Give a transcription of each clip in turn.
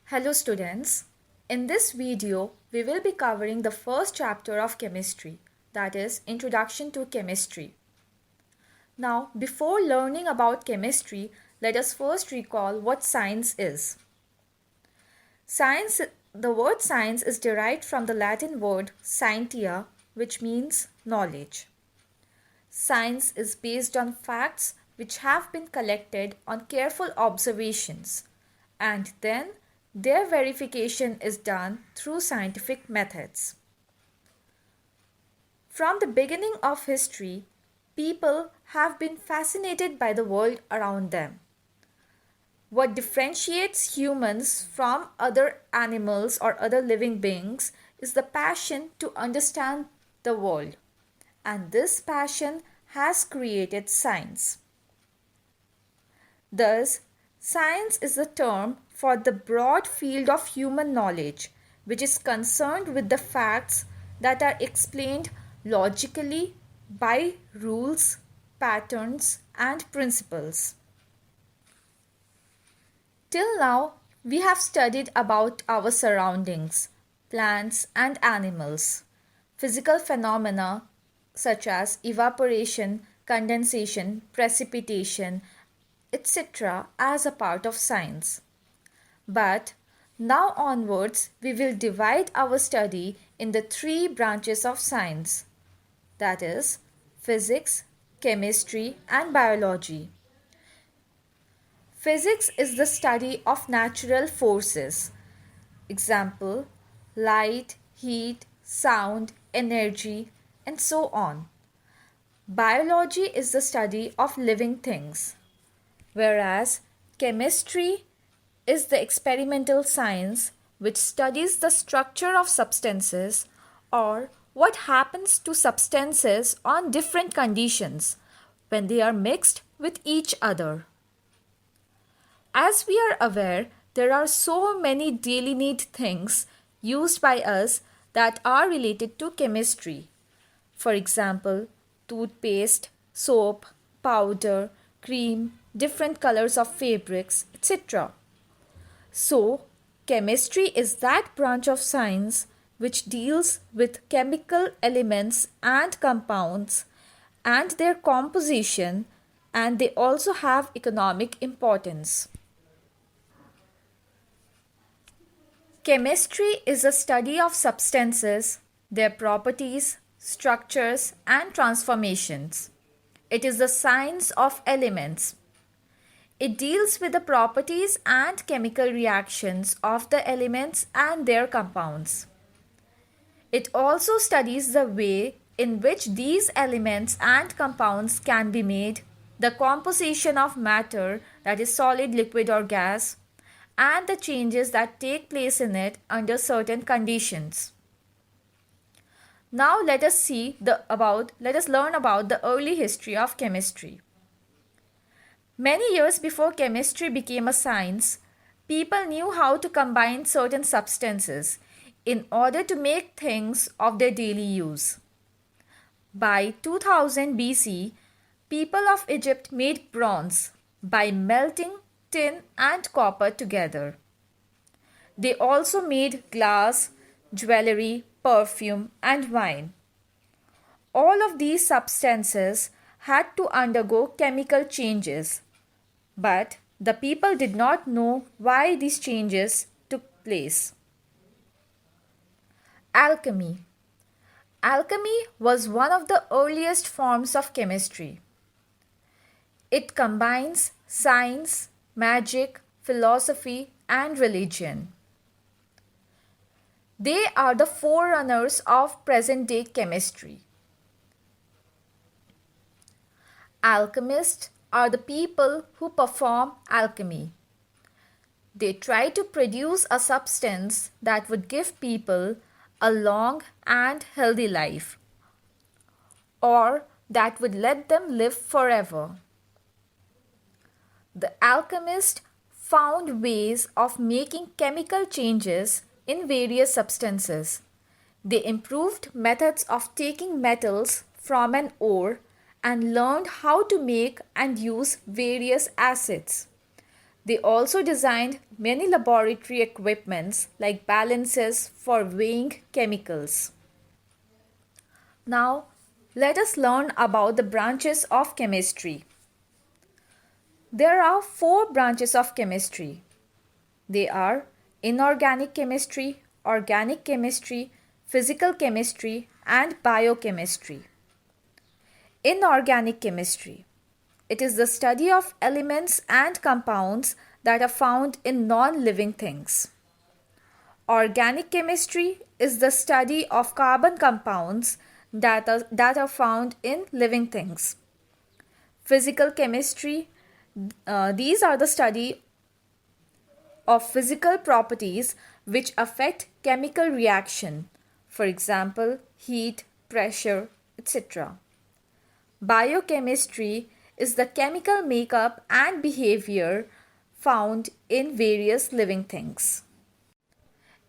Hello students, in this video we will be covering the first chapter of chemistry, that is Introduction to Chemistry. Now before learning about chemistry, let us first recall what science is. The word science is derived from the Latin word scientia, which means knowledge. Science is based on facts which have been collected on careful observations, and then their verification is done through scientific methods. From the beginning of history, people have been fascinated by the world around them. What differentiates humans from other animals or other living beings is the passion to understand the world. And this passion has created science. Thus, science is the term for the broad field of human knowledge which is concerned with the facts that are explained logically by rules, patterns, and principles. Till now, we have studied about our surroundings, plants and animals, physical phenomena such as evaporation, condensation, precipitation, etc. as a part of science. But now onwards, we will divide our study in the three branches of science, that is, physics, chemistry, and biology. Physics is the study of natural forces. Example, light, heat, sound, energy, and so on. Biology is the study of living things, whereas chemistry is the experimental science which studies the structure of substances or what happens to substances on different conditions when they are mixed with each other. As we are aware, there are so many daily need things used by us that are related to chemistry. For example, toothpaste, soap, powder, cream, different colors of fabrics, etc. So, chemistry is that branch of science which deals with chemical elements and compounds and their composition, and they also have economic importance. Chemistry is a study of substances, their properties, structures, and transformations. It is the science of elements. It deals with the properties and chemical reactions of the elements and their compounds. It also studies the way in which these elements and compounds can be made, the composition of matter, that is solid, liquid, or gas, and the changes that take place in it under certain conditions. Now let us learn about the early history of chemistry. Many years before chemistry became a science, people knew how to combine certain substances in order to make things of their daily use. By 2000 BC, people of Egypt made bronze by melting tin and copper together. They also made glass, jewelry, perfume, and wine. All of these substances had to undergo chemical changes, but the people did not know why these changes took place. Alchemy. Alchemy was one of the earliest forms of chemistry. It combines science, magic, philosophy, and religion. They are the forerunners of present-day chemistry. Alchemists are the people who perform alchemy. They try to produce a substance that would give people a long and healthy life, or that would let them live forever. The alchemist found ways of making chemical changes in various substances. They improved methods of taking metals from an ore and learned how to make and use various acids. They also designed many laboratory equipments like balances for weighing chemicals. Now, let us learn about the branches of chemistry. There are four branches of chemistry. They are inorganic chemistry, organic chemistry, physical chemistry, and biochemistry. Inorganic chemistry. It is the study of elements and compounds that are found in non-living things. Organic chemistry is the study of carbon compounds that are found in living things. Physical chemistry, these are the study of physical properties which affect chemical reaction, for example, heat, pressure, etc. Biochemistry is the chemical makeup and behavior found in various living things.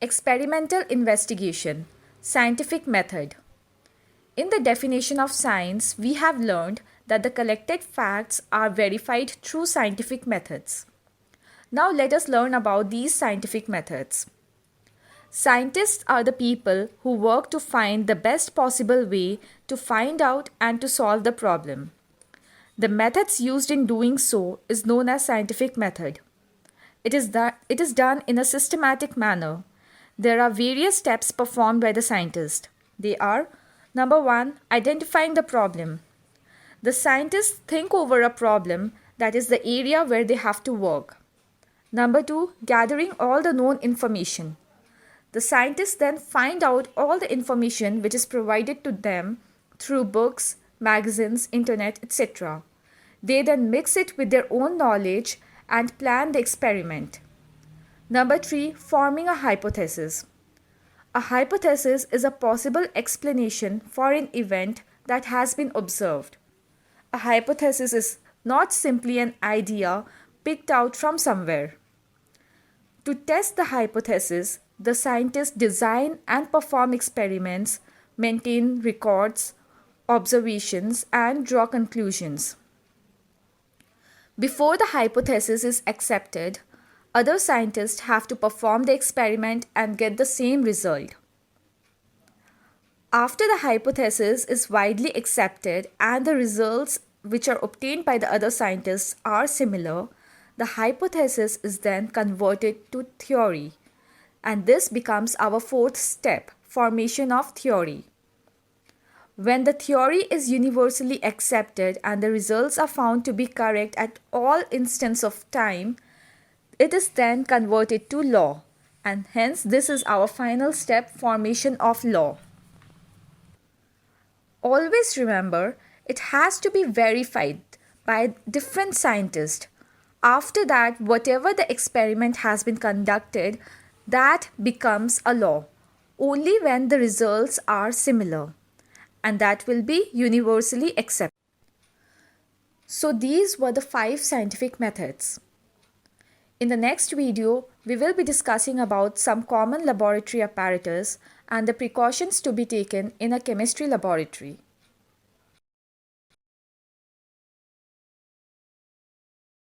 Experimental investigation, scientific method. In the definition of science, we have learned that the collected facts are verified through scientific methods. Now let us learn about these scientific methods. Scientists are the people who work to find the best possible way to find out and to solve the problem. The methods used in doing so is known as scientific method. It is done in a systematic manner. There are various steps performed by the scientist. They are: number 1, identifying the problem. The scientists think over a problem, that is the area where they have to work. Number 2, gathering all the known information. The scientists then find out all the information which is provided to them through books, magazines, internet, etc. They then mix it with their own knowledge and plan the experiment. Number 3, forming a hypothesis. A hypothesis is a possible explanation for an event that has been observed. A hypothesis is not simply an idea picked out from somewhere. To test the hypothesis, the scientists design and perform experiments, maintain records, observations, and draw conclusions. Before the hypothesis is accepted, other scientists have to perform the experiment and get the same result. After the hypothesis is widely accepted and the results which are obtained by the other scientists are similar, the hypothesis is then converted to theory. And this becomes our fourth step, formation of theory. When the theory is universally accepted and the results are found to be correct at all instants of time, it is then converted to law, and hence this is our final step, formation of law. Always remember, it has to be verified by different scientists. After that, whatever the experiment has been conducted, that becomes a law only when the results are similar, and that will be universally accepted. So these were the 5 scientific methods. In the next video, we will be discussing about some common laboratory apparatus and the precautions to be taken in a chemistry laboratory.